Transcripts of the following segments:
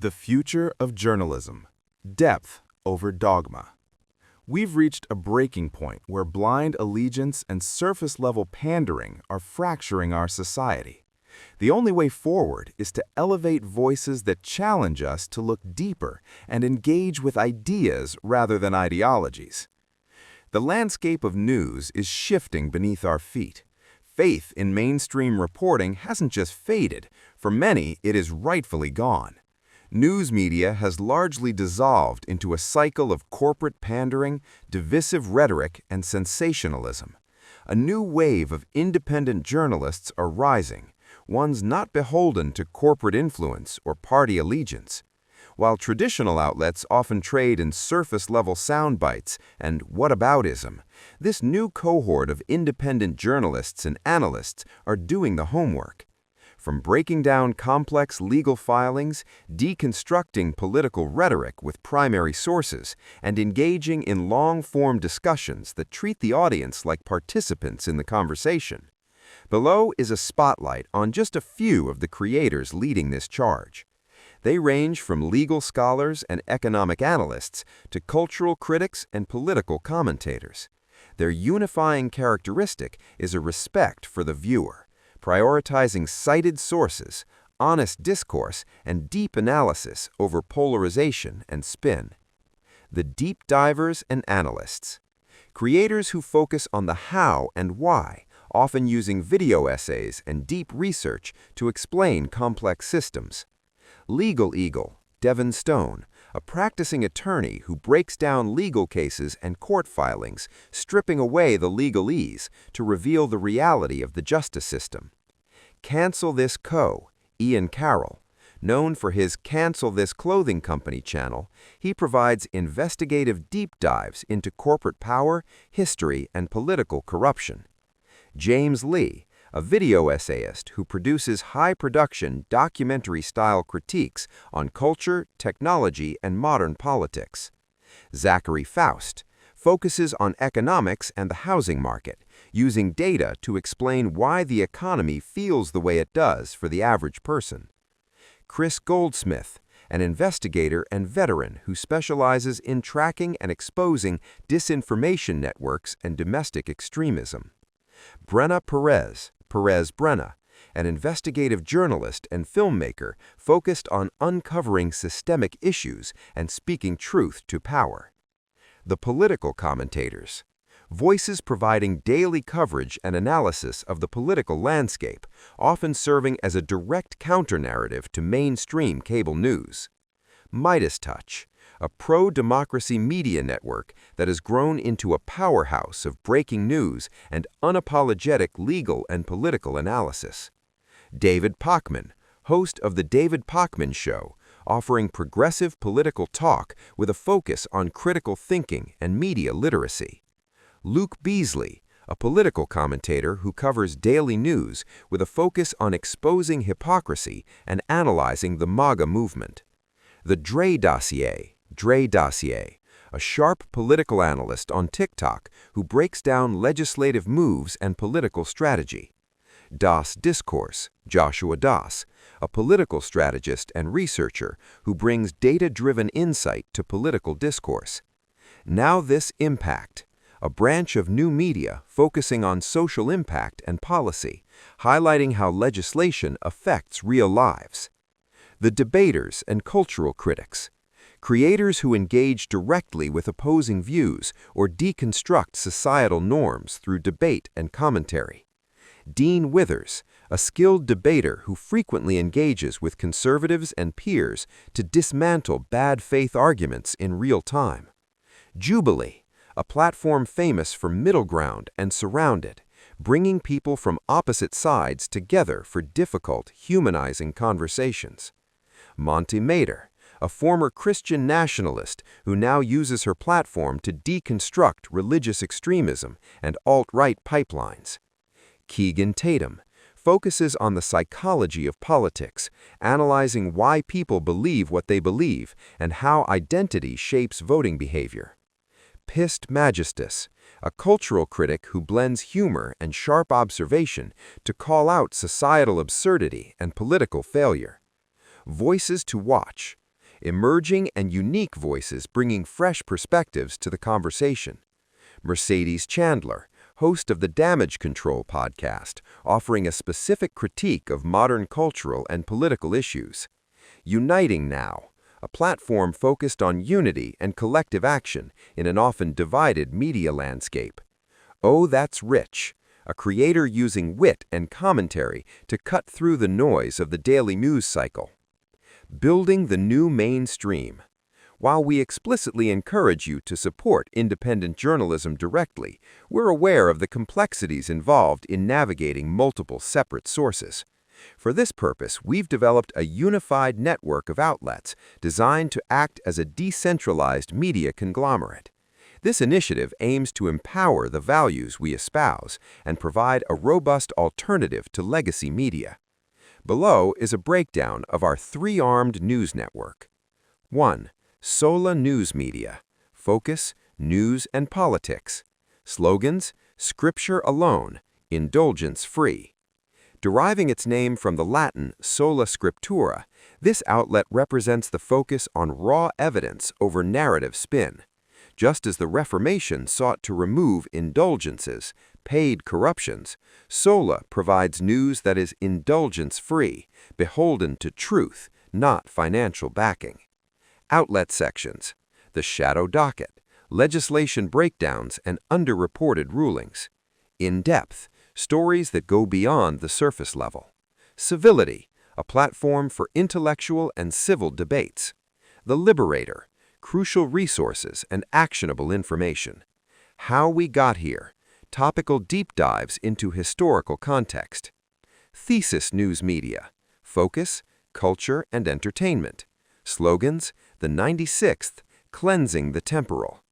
The future of journalism. Depth over dogma. We've reached a breaking point where blind allegiance and surface-level pandering are fracturing our society. The only way forward is to elevate voices that challenge us to look deeper and engage with ideas rather than ideologies. The landscape of news is shifting beneath our feet. Faith in mainstream reporting hasn't just faded. For many, it is rightfully gone. News media has largely dissolved into a cycle of corporate pandering, divisive rhetoric, and sensationalism. A new wave of independent journalists are rising, ones not beholden to corporate influence or party allegiance. While traditional outlets often trade in surface-level sound bites and whataboutism, this new cohort of independent journalists and analysts are doing the homework. From breaking down complex legal filings, deconstructing political rhetoric with primary sources, and engaging in long-form discussions that treat the audience like participants in the conversation. Below is a spotlight on just a few of the creators leading this charge. They range from legal scholars and economic analysts to cultural critics and political commentators. Their unifying characteristic is a respect for the viewer, prioritizing cited sources, honest discourse, and deep analysis over polarization and spin. The deep divers and analysts. Creators who focus on the how and why, often using video essays and deep research to explain complex systems. Legal Eagle, Devin Stone, a practicing attorney who breaks down legal cases and court filings, stripping away the legalese to reveal the reality of the justice system. Cancel This Co., Ian Carroll. Known for his Cancel This Clothing Company channel, he provides investigative deep dives into corporate power, history, and political corruption. James Lee, a video essayist who produces high-production, documentary-style critiques on culture, technology, and modern politics. Zachary Faust focuses on economics and the housing market, using data to explain why the economy feels the way it does for the average person. Chris Goldsmith, an investigator and veteran who specializes in tracking and exposing disinformation networks and domestic extremism. Brenna Perez Brenna, an investigative journalist and filmmaker focused on uncovering systemic issues and speaking truth to power. The political commentators. Voices providing daily coverage and analysis of the political landscape, often serving as a direct counter-narrative to mainstream cable news. Midas Touch, a pro-democracy media network that has grown into a powerhouse of breaking news and unapologetic legal and political analysis. David Pakman, host of The David Pakman Show, offering progressive political talk with a focus on critical thinking and media literacy. Luke Beasley, a political commentator who covers daily news with a focus on exposing hypocrisy and analyzing the MAGA movement. The Dre Dossier, a sharp political analyst on TikTok who breaks down legislative moves and political strategy. Das Discourse, Joshua Das, a political strategist and researcher who brings data-driven insight to political discourse. Now This Impact, a branch of new media focusing on social impact and policy, highlighting how legislation affects real lives. The debaters and cultural critics. Creators who engage directly with opposing views or deconstruct societal norms through debate and commentary. Dean Withers, a skilled debater who frequently engages with conservatives and peers to dismantle bad faith arguments in real time. Jubilee, a platform famous for middle ground and surrounded, bringing people from opposite sides together for difficult, humanizing conversations. Monty Mader, a former Christian nationalist who now uses her platform to deconstruct religious extremism and alt-right pipelines. Keegan Tatum focuses on the psychology of politics, analyzing why people believe what they believe and how identity shapes voting behavior. Pissed Majestus, a cultural critic who blends humor and sharp observation to call out societal absurdity and political failure. Voices to watch. emerging and unique voices bringing fresh perspectives to the conversation. Mercedes Chandler, host of the Damage Control podcast, offering a specific critique of modern cultural and political issues. Uniting Now, a platform focused on unity and collective action in an often divided media landscape. Oh, That's Rich, a creator using wit and commentary to cut through the noise of the daily news cycle. Building the New Mainstream. While we explicitly encourage you to support independent journalism directly, we're aware of the complexities involved in navigating multiple separate sources. For this purpose, we've developed a unified network of outlets designed to act as a decentralized media conglomerate. This initiative aims to empower the values we espouse and provide a robust alternative to legacy media. Below is a breakdown of our three-armed news network. 1. Sola News Media. Focus, news and politics. Slogans, Scripture alone, indulgence-free. Deriving its name from the Latin sola scriptura, this outlet represents the focus on raw evidence over narrative spin. Just as the Reformation sought to remove indulgences, paid corruptions, Sola provides news that is indulgence-free, beholden to truth, not financial backing. Outlet sections: the Shadow Docket, legislation breakdowns and underreported rulings. In Depth, stories that go beyond the surface level. Civility, a platform for intellectual and civil debates. The Liberator, crucial resources and actionable information. How We Got Here, topical deep dives into historical context. Thesis News Media, focus, culture and entertainment. Slogans, the 96th, cleansing the temporal.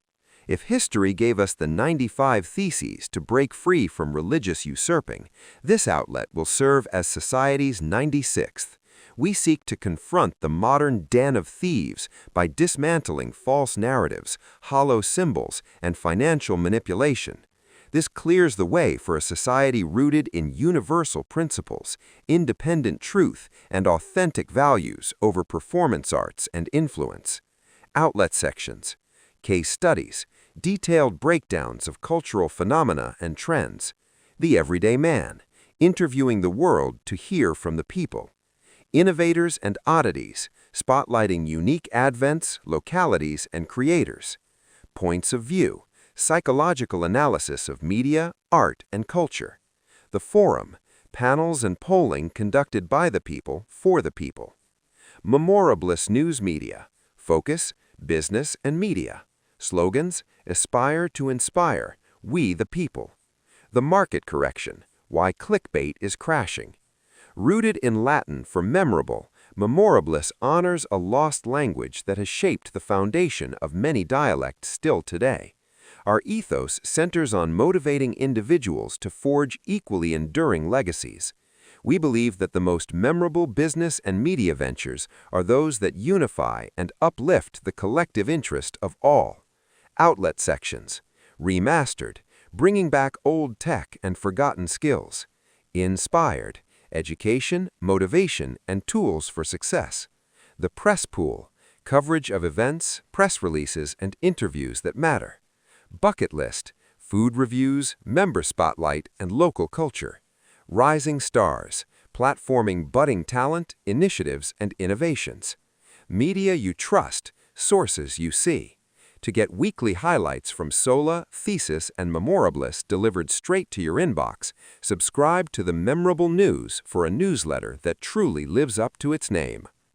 If history gave us the 95 theses to break free from religious usurping, this outlet will serve as society's 96th. We seek to confront the modern den of thieves by dismantling false narratives, hollow symbols, and financial manipulation. This clears the way for a society rooted in universal principles, independent truth, and authentic values over performance arts and influence. Outlet sections: case studies, detailed breakdowns of cultural phenomena and trends. The Everyday Man, interviewing the world to hear from the people. Innovators and Oddities, spotlighting unique advents, localities, and creators. Points of View, psychological analysis of media, art, and culture. The Forum, panels and polling conducted by the people for the people. Memorabilis News Media, focus, business, and media. Slogans, Aspire to Inspire, We the People. The Market Correction, Why Clickbait is Crashing. Rooted in Latin for memorable, Memorabilis honors a lost language that has shaped the foundation of many dialects still today. Our ethos centers on motivating individuals to forge equally enduring legacies. We believe that the most memorable business and media ventures are those that unify and uplift the collective interest of all. Outlet sections: Remastered, bringing back old tech and forgotten skills. Inspired, education, motivation, and tools for success. The Press Pool, coverage of events, press releases, and interviews that matter. Bucket List, food reviews, member spotlight, and local culture. Rising Stars, platforming budding talent, initiatives, and innovations. Media you trust, sources you see. To get weekly highlights from Sola, Thesis, and Memorabilis delivered straight to your inbox, subscribe to the Memorable News for a newsletter that truly lives up to its name.